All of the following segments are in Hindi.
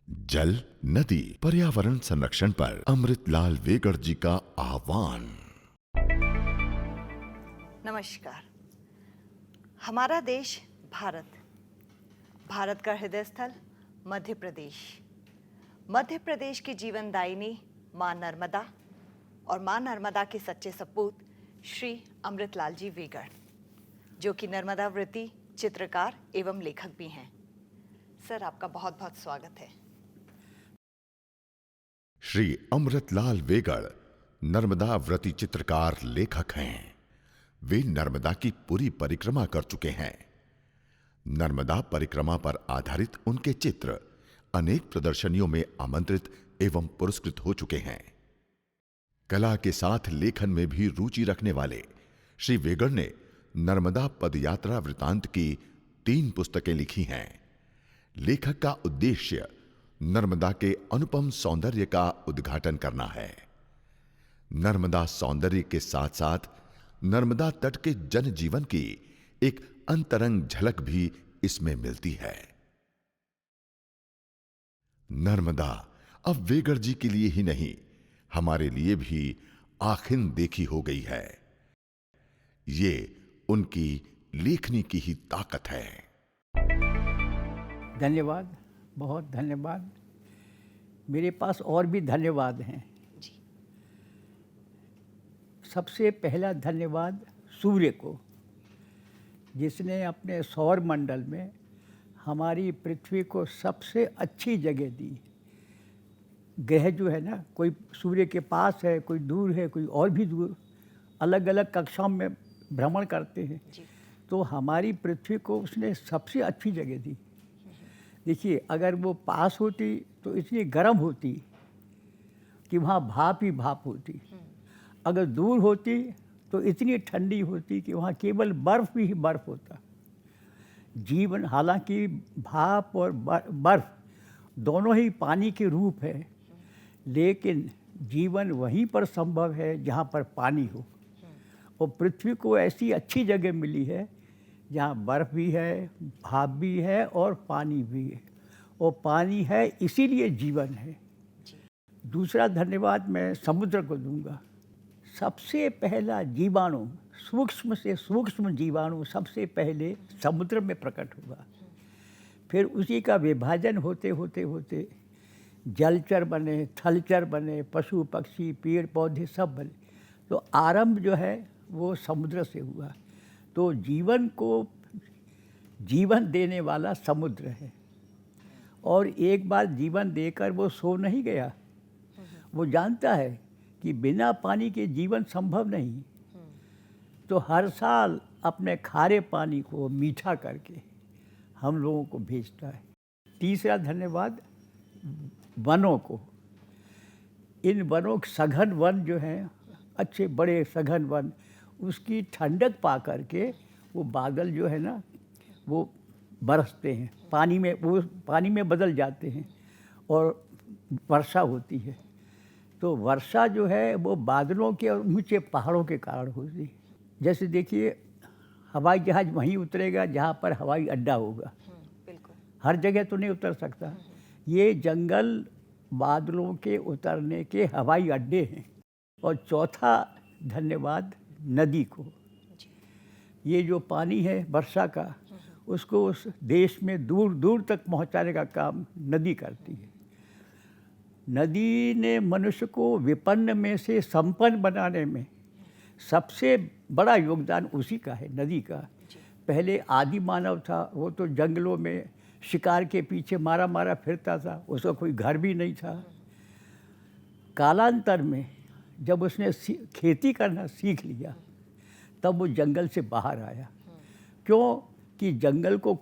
जल, नदी, पर्यावरण संरक्षण पर अमृतलाल वेगड़ जी का आह्वान। नमस्कार। हमारा देश भारत, भारत का हृदय स्थल मध्य प्रदेश, मध्य प्रदेश की जीवनदायिनी मां नर्मदा और मां नर्मदा के सच्चे सपूत श्री अमृतलाल जी वेगड़, जो कि नर्मदा व्रती चित्रकार एवं लेखक भी हैं। सर, आपका बहुत बहुत स्वागत है। श्री अमृतलाल वेगड़ नर्मदा व्रती चित्रकार लेखक हैं। वे नर्मदा की पूरी परिक्रमा कर चुके हैं। नर्मदा परिक्रमा पर आधारित उनके चित्र अनेक प्रदर्शनियों में आमंत्रित एवं पुरस्कृत हो चुके हैं। कला के साथ लेखन में भी रुचि रखने वाले श्री वेगड़ ने नर्मदा पदयात्रा वृतांत की 3 पुस्तकें लिखी हैं। लेखक का उद्देश्य नर्मदा के अनुपम सौंदर्य का उद्घाटन करना है। नर्मदा सौंदर्य के साथ साथ नर्मदा तट के जनजीवन की एक अंतरंग झलक भी इसमें मिलती है। नर्मदा अब वेगड़ जी के लिए ही नहीं, हमारे लिए भी आखिर देखी हो गई है। ये उनकी लेखनी की ही ताकत है। धन्यवाद, बहुत धन्यवाद। मेरे पास और भी धन्यवाद हैं। जी। सबसे पहला धन्यवाद सूर्य को, जिसने अपने सौर मंडल में हमारी पृथ्वी को सबसे अच्छी जगह दी। ग्रह जो है ना, कोई सूर्य के पास है, कोई दूर है, कोई और भी दूर, अलग अलग कक्षाओं में भ्रमण करते हैं। जी। तो हमारी पृथ्वी को उसने सबसे अच्छी जगह दी। देखिए, अगर वो पास होती तो इतनी गर्म होती कि वहाँ भाप ही भाप होती। अगर दूर होती तो इतनी ठंडी होती कि वहाँ केवल बर्फ ही बर्फ होता। जीवन, हालांकि भाप और बर्फ दोनों ही पानी के रूप है, लेकिन जीवन वहीं पर संभव है जहाँ पर पानी हो। और पृथ्वी को ऐसी अच्छी जगह मिली है जहाँ बर्फ भी है, भाप भी है और पानी भी है। और पानी है इसीलिए जीवन है। दूसरा धन्यवाद मैं समुद्र को दूंगा। सबसे पहला जीवाणु, सूक्ष्म से सूक्ष्म जीवाणु सबसे पहले समुद्र में प्रकट हुआ। फिर उसी का विभाजन होते होते होते जलचर बने, थलचर बने, पशु पक्षी, पेड़ पौधे सब बने। तो आरंभ जो है वो समुद्र से हुआ। तो जीवन को जीवन देने वाला समुद्र है। और एक बार जीवन देकर वो सो नहीं गया। वो जानता है कि बिना पानी के जीवन संभव नहीं। तो हर साल अपने खारे पानी को मीठा करके हम लोगों को भेजता है। तीसरा धन्यवाद वनों को। इन वनों, सघन वन जो हैं, अच्छे बड़े सघन वन, उसकी ठंडक पा करके वो बादल जो है ना, वो बरसते हैं पानी में, वो पानी में बदल जाते हैं और वर्षा होती है। तो वर्षा जो है वो बादलों के और ऊंचे पहाड़ों के कारण होती है। जैसे देखिए, हवाई जहाज़ वहीं उतरेगा जहाँ पर हवाई अड्डा होगा। बिल्कुल। हर जगह तो नहीं उतर सकता। ये जंगल बादलों के उतरने के हवाई अड्डे हैं। और चौथा धन्यवाद नदी को। ये जो पानी है वर्षा का, उसको उस देश में दूर दूर तक पहुंचाने का काम नदी करती है। नदी ने मनुष्य को विपन्न में से संपन्न बनाने में सबसे बड़ा योगदान उसी का है, नदी का। पहले आदि मानव था, वो तो जंगलों में शिकार के पीछे मारा मारा फिरता था, उसका कोई घर भी नहीं था। कालांतर में जब उसने खेती करना सीख लिया, तब वो जंगल से बाहर आया। क्यों? कि जंगल को,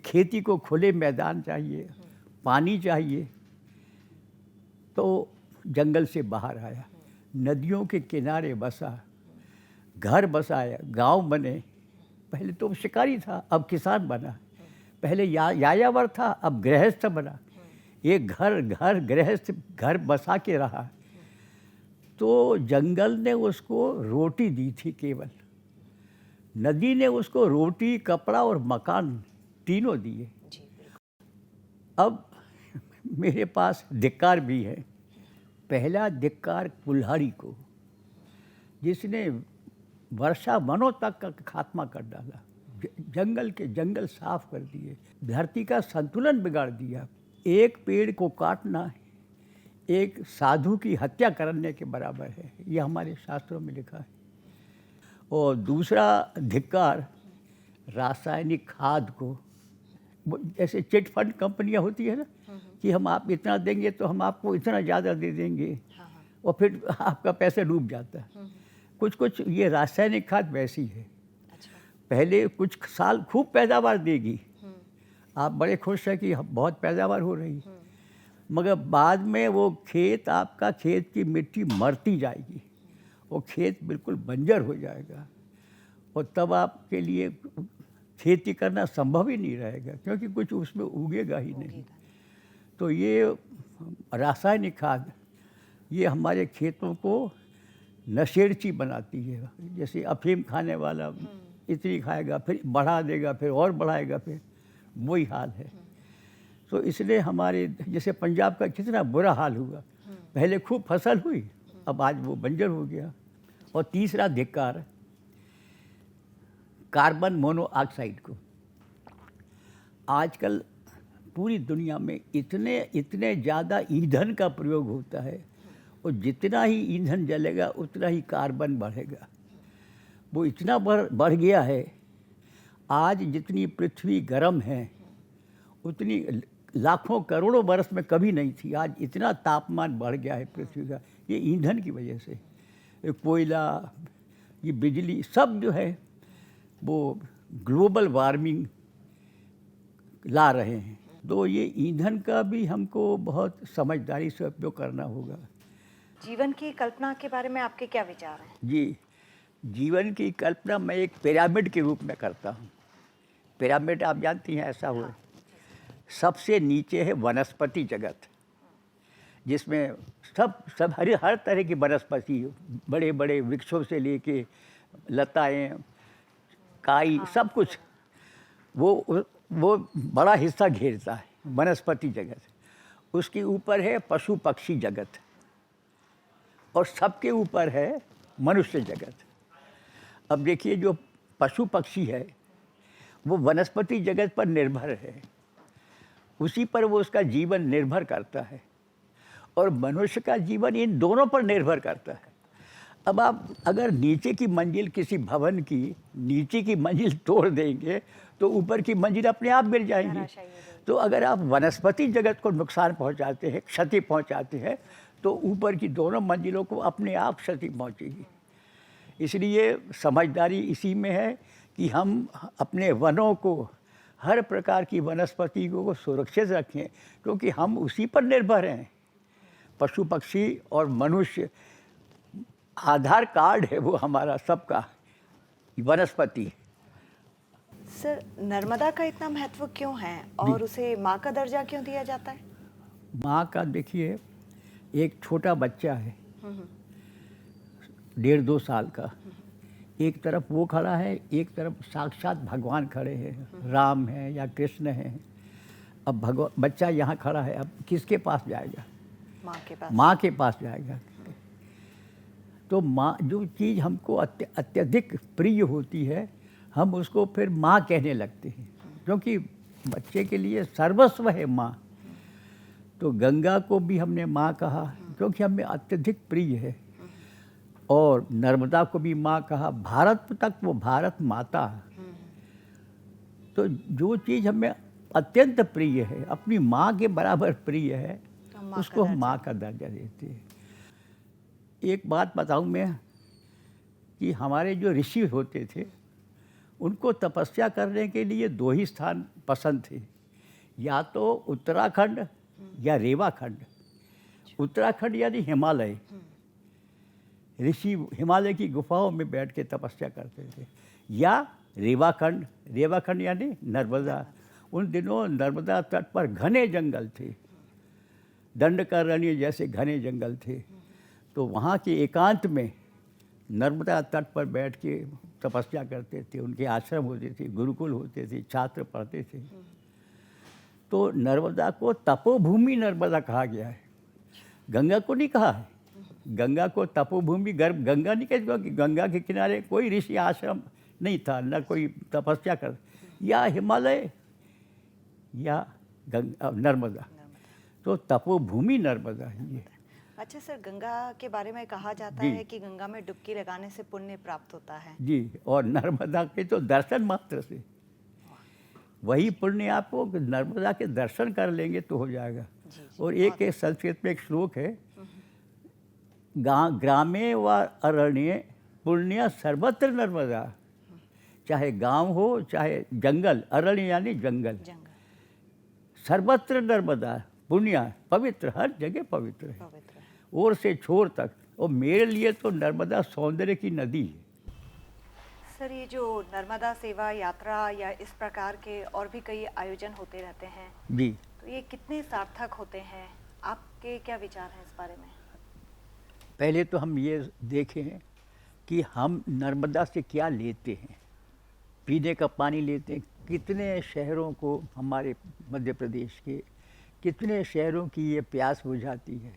खेती को खुले मैदान चाहिए, पानी चाहिए, तो जंगल से बाहर आया। नदियों के किनारे बसा, घर बसाया, गांव बने। पहले तो शिकारी था, अब किसान बना। पहले यायावर था, अब गृहस्थ बना। एक घर घर गृहस्थ घर बसा के रहा। तो जंगल ने उसको रोटी दी थी केवल, नदी ने उसको रोटी, कपड़ा और मकान तीनों दिए। अब मेरे पास धिक्कार भी है। पहला धिक्कार कुल्हाड़ी को, जिसने वर्षा वनों तक का खात्मा कर डाला, जंगल के जंगल साफ कर दिए, धरती का संतुलन बिगाड़ दिया। एक पेड़ को काटना एक साधु की हत्या करने के बराबर है, ये हमारे शास्त्रों में लिखा है। और दूसरा धिक्कार रासायनिक खाद को, जैसे चिट फंड कंपनियां होती है ना, कि हम आप इतना देंगे तो हम आपको इतना ज़्यादा दे देंगे, और फिर आपका पैसा डूब जाता है। कुछ कुछ ये रासायनिक खाद वैसी है। पहले कुछ साल खूब पैदावार देगी, आप बड़े खुश हैं कि बहुत पैदावार हो रही, मगर बाद में वो खेत, आपका खेत की मिट्टी मरती जाएगी, वो खेत बिल्कुल बंजर हो जाएगा, और तब आपके लिए खेती करना संभव ही नहीं रहेगा, क्योंकि कुछ उसमें उगेगा ही नहीं। तो ये रासायनिक खाद ये हमारे खेतों को नशेड़ची बनाती है। जैसे अफीम खाने वाला इतनी खाएगा, फिर बढ़ा देगा, फिर और बढ़ाएगा, फिर वही हाल है। तो इसलिए हमारे जैसे पंजाब का कितना बुरा हाल हुआ, पहले खूब फसल हुई, अब आज वो बंजर हो गया। और तीसरा धिक्कार कार्बन मोनोऑक्साइड को। आजकल पूरी दुनिया में इतने ज़्यादा ईंधन का प्रयोग होता है, और जितना ही ईंधन जलेगा उतना ही कार्बन बढ़ेगा। वो इतना बढ़ गया है, आज जितनी पृथ्वी गर्म है उतनी लाखों करोड़ों वर्ष में कभी नहीं थी। आज इतना तापमान बढ़ गया है पृथ्वी का, ये ईंधन की वजह से। ये कोयला, ये बिजली, सब जो है वो ग्लोबल वार्मिंग ला रहे हैं। तो ये ईंधन का भी हमको बहुत समझदारी से उपयोग करना होगा। जीवन की कल्पना के बारे में आपके क्या विचार हैं? जी, जीवन की कल्पना मैं एक पिरामिड के रूप में करता हूँ। पिरामिड आप जानती हैं, ऐसा हो सबसे नीचे है वनस्पति जगत, जिसमें सब हर तरह की वनस्पति, बड़े बड़े वृक्षों से लेके लताएं, काई, सब कुछ वो बड़ा हिस्सा घेरता है वनस्पति जगत। उसके ऊपर है पशु पक्षी जगत, और सबके ऊपर है मनुष्य जगत। अब देखिए, जो पशु पक्षी है वो वनस्पति जगत पर निर्भर है, उसी पर वो उसका जीवन निर्भर करता है, और मनुष्य का जीवन इन दोनों पर निर्भर करता है। अब आप अगर नीचे की मंजिल किसी भवन की नीचे की मंजिल तोड़ देंगे तो ऊपर की मंजिल अपने आप गिर जाएंगी। तो अगर आप वनस्पति जगत को नुकसान पहुंचाते हैं, क्षति पहुंचाते हैं, तो ऊपर की दोनों मंजिलों को अपने आप क्षति पहुंचेगी। इसलिए समझदारी इसी में है कि हम अपने वनों को, हर प्रकार की वनस्पति को सुरक्षित रखें, क्योंकि हम उसी पर निर्भर हैं। पशु पक्षी और मनुष्य आधार कार्ड है वो हमारा सबका, वनस्पति। सर, नर्मदा का इतना महत्व क्यों है और उसे माँ का दर्जा क्यों दिया जाता है? माँ का देखिए, एक छोटा बच्चा है 1.5-2 साल का, एक तरफ वो खड़ा है, एक तरफ साक्षात भगवान खड़े हैं, राम है या कृष्ण है। अब बच्चा यहाँ खड़ा है, अब किसके पास जाएगा? माँ के पास। माँ के पास जाएगा। तो माँ, जो चीज़ हमको अत्यधिक प्रिय होती है, हम उसको फिर माँ कहने लगते हैं, क्योंकि बच्चे के लिए सर्वस्व है माँ। तो गंगा को भी हमने माँ कहा, क्योंकि हमें अत्यधिक प्रिय है, और नर्मदा को भी माँ कहा। भारत तक वो भारत माता। तो जो चीज़ हमें अत्यंत प्रिय है, अपनी माँ के बराबर प्रिय है, उसको हम माँ का दर्जा देते हैं। एक बात बताऊँ मैं, कि हमारे जो ऋषि होते थे, उनको तपस्या करने के लिए 2 ही स्थान पसंद थे, या तो उत्तराखंड या रेवाखंड। उत्तराखंड यानी हिमालय। ऋषि हिमालय की गुफाओं में बैठ के तपस्या करते थे, या रेवाखंड यानी नर्मदा। उन दिनों नर्मदा तट पर घने जंगल थे, दंडकारण्य जैसे घने जंगल थे। तो वहाँ के एकांत में नर्मदा तट पर बैठ के तपस्या करते थे। उनके आश्रम होते थे, गुरुकुल होते थे, छात्र पढ़ते थे। तो नर्मदा को तपोभूमि नर्मदा कहा गया है, गंगा को नहीं कहा है। गंगा को तपोभूमि गर्भ गंगा नहीं कहते, क्योंकि गंगा के किनारे कोई ऋषि आश्रम नहीं था, न कोई तपस्या कर, या हिमालय या नर्मदा, तो तपोभूमि नर्मदा है ये। अच्छा सर, गंगा के बारे में कहा जाता जी। है कि गंगा में डुबकी लगाने से पुण्य प्राप्त होता है। जी, और नर्मदा के तो दर्शन मात्र से वही पुण्य आपको, नर्मदा के दर्शन कर लेंगे तो हो जाएगा। जी, और एक संस्कृत में एक श्लोक है, ग्रामे व अरण्ये पुण्य सर्वत्र नर्मदा। चाहे गांव हो चाहे जंगल, अरण्य यानी जंगल, सर्वत्र नर्मदा, पुण्य पवित्र, हर जगह पवित्र है, पवित्र है। ओर से छोर तक। और मेरे लिए तो नर्मदा सौंदर्य की नदी है। सर, ये जो नर्मदा सेवा यात्रा या इस प्रकार के और भी कई आयोजन होते रहते हैं, जी, तो ये कितने सार्थक होते हैं? आपके क्या विचार हैं इस बारे में? पहले तो हम ये देखें कि हम नर्मदा से क्या लेते हैं। पीने का पानी लेते हैं, कितने शहरों को, हमारे मध्य प्रदेश के कितने शहरों की ये प्यास बुझाती है,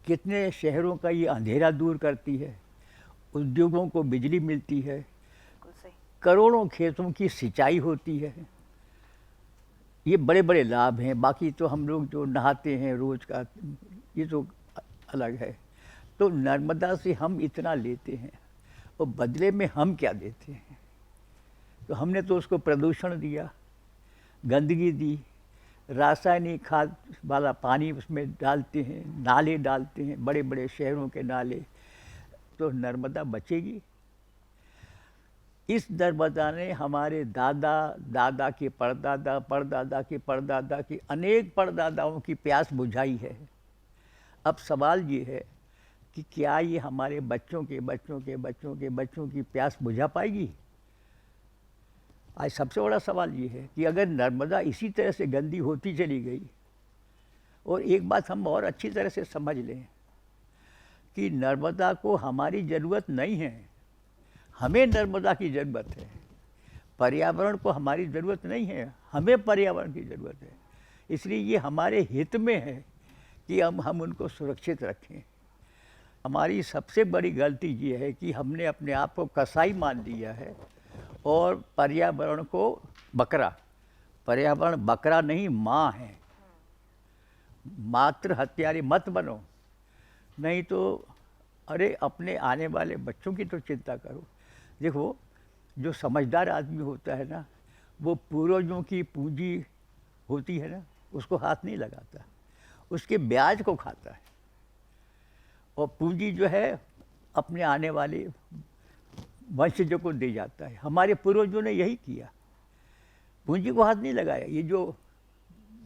कितने शहरों का ये अंधेरा दूर करती है, उद्योगों को बिजली मिलती है, बिल्कुल सही। करोड़ों खेतों की सिंचाई होती है। ये बड़े बड़े लाभ हैं। बाकी तो हम लोग जो नहाते हैं रोज का, ये तो अलग है। तो नर्मदा से हम इतना लेते हैं और बदले में हम क्या देते हैं? तो हमने तो उसको प्रदूषण दिया, गंदगी दी, रासायनिक खाद वाला पानी उसमें डालते हैं, नाले डालते हैं, बड़े बड़े शहरों के नाले। तो नर्मदा बचेगी? इस नर्मदा ने हमारे दादा दादा के परदादा परदादा के परदादा के अनेक परदादाओं की प्यास बुझाई है। अब सवाल ये है कि क्या ये हमारे बच्चों के बच्चों के बच्चों के बच्चों की प्यास बुझा पाएगी? आज सबसे बड़ा सवाल ये है कि अगर नर्मदा इसी तरह से गंदी होती चली गई, और एक बात हम और अच्छी तरह से समझ लें कि नर्मदा को हमारी ज़रूरत नहीं है, हमें नर्मदा की ज़रूरत है। पर्यावरण को हमारी ज़रूरत नहीं है, हमें पर्यावरण की ज़रूरत है। इसलिए ये हमारे हित में है कि हम उनको सुरक्षित रखें। हमारी सबसे बड़ी गलती ये है कि हमने अपने आप को कसाई मान लिया है और पर्यावरण को बकरा। पर्यावरण बकरा नहीं, माँ है। मात्र हत्यारे मत बनो, नहीं तो अरे अपने आने वाले बच्चों की तो चिंता करो। देखो, जो समझदार आदमी होता है ना, वो पूर्वजों की पूंजी होती है ना, उसको हाथ नहीं लगाता, उसके ब्याज को खाता है। और पूंजी जो है अपने आने वाले वंशजों को दे जाता है। हमारे पूर्वजों ने यही किया, पूंजी को हाथ नहीं लगाया। ये जो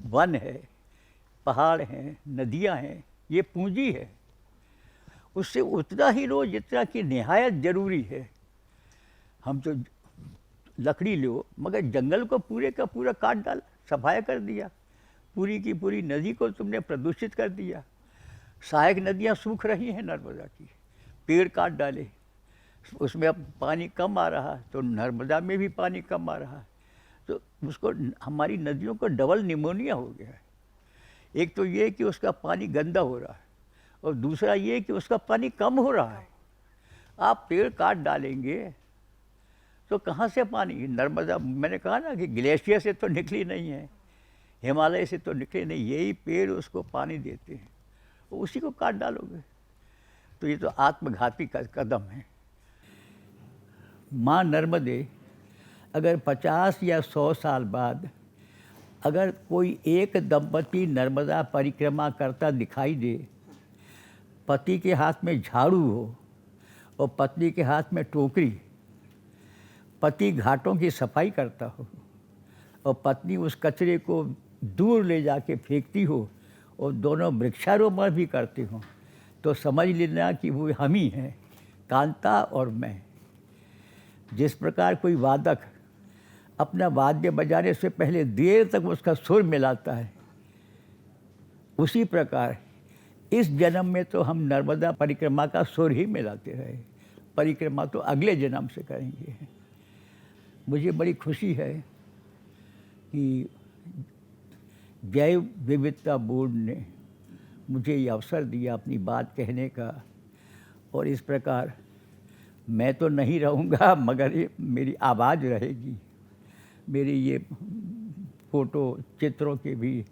वन है, पहाड़ हैं, नदियां हैं, ये पूंजी है। उससे उतना ही लो जितना कि निहायत ज़रूरी है। हम तो लकड़ी लो, मगर जंगल को पूरे का पूरा काट डाला, सफाया कर दिया, पूरी की पूरी नदी को तुमने प्रदूषित कर दिया। सहायक नदियाँ सूख रही हैं नर्मदा की, पेड़ काट डाले, उसमें अब पानी कम आ रहा है, तो नर्मदा में भी पानी कम आ रहा है। तो उसको, हमारी नदियों को डबल निमोनिया हो गया है। एक तो ये कि उसका पानी गंदा हो रहा है, और दूसरा ये कि उसका पानी कम हो रहा है। आप पेड़ काट डालेंगे तो कहाँ से पानी? नर्मदा, मैंने कहा ना कि ग्लेशियर से तो निकली नहीं है, हिमालय से तो निकले नहीं, यही पेड़ उसको पानी देते हैं, उसी को काट डालोगे तो ये तो आत्मघाती कदम है। माँ नर्मदे अगर 50 या 100 साल बाद अगर कोई एक दंपति नर्मदा परिक्रमा करता दिखाई दे, पति के हाथ में झाड़ू हो और पत्नी के हाथ में टोकरी, पति घाटों की सफाई करता हो और पत्नी उस कचरे को दूर ले जाके फेंकती हो और दोनों वृक्षारोपण भी करते हों, तो समझ लेना कि वो हम ही हैं, कांता और मैं। जिस प्रकार कोई वादक अपना वाद्य बजाने से पहले देर तक उसका सुर मिलाता है, उसी प्रकार इस जन्म में तो हम नर्मदा परिक्रमा का सुर ही मिलाते रहे। परिक्रमा तो अगले जन्म से करेंगे। मुझे बड़ी खुशी है कि जैव विविधता बोर्ड ने मुझे ये अवसर दिया अपनी बात कहने का, और इस प्रकार मैं तो नहीं रहूँगा मगर ये मेरी आवाज़ रहेगी। मेरी ये फ़ोटो चित्रों के भी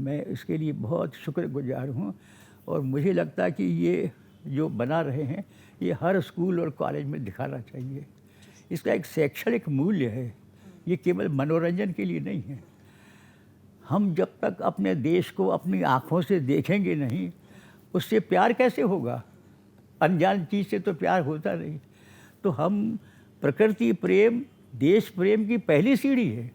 मैं इसके लिए बहुत शुक्रगुजार हूँ, और मुझे लगता है कि ये जो बना रहे हैं ये हर स्कूल और कॉलेज में दिखाना चाहिए। इसका एक शैक्षणिक मूल्य है, ये केवल मनोरंजन के लिए नहीं है। हम जब तक अपने देश को अपनी आँखों से देखेंगे नहीं, उससे प्यार कैसे होगा? अनजान चीज़ से तो प्यार होता नहीं। तो हम प्रकृति प्रेम, देश प्रेम की पहली सीढ़ी है।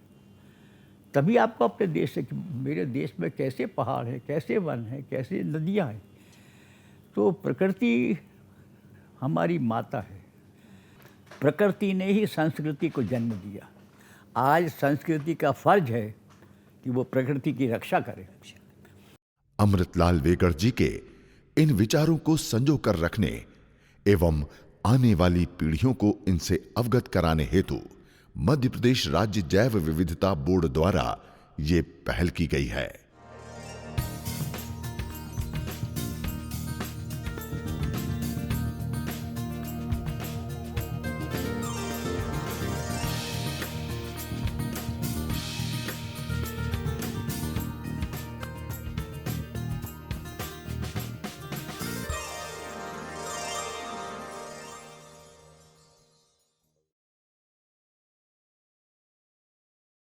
तभी आपको अपने देश से कि मेरे देश में कैसे पहाड़ है, कैसे वन है, कैसे नदियाँ हैं। तो प्रकृति हमारी माता है। प्रकृति ने ही संस्कृति को जन्म दिया। आज संस्कृति का फर्ज है कि वो प्रकृति की रक्षा करे। अमृतलाल वेगड़ जी के इन विचारों को संजो कर रखने एवं आने वाली पीढ़ियों को इनसे अवगत कराने हेतु मध्य प्रदेश राज्य जैव विविधता बोर्ड द्वारा ये पहल की गई है।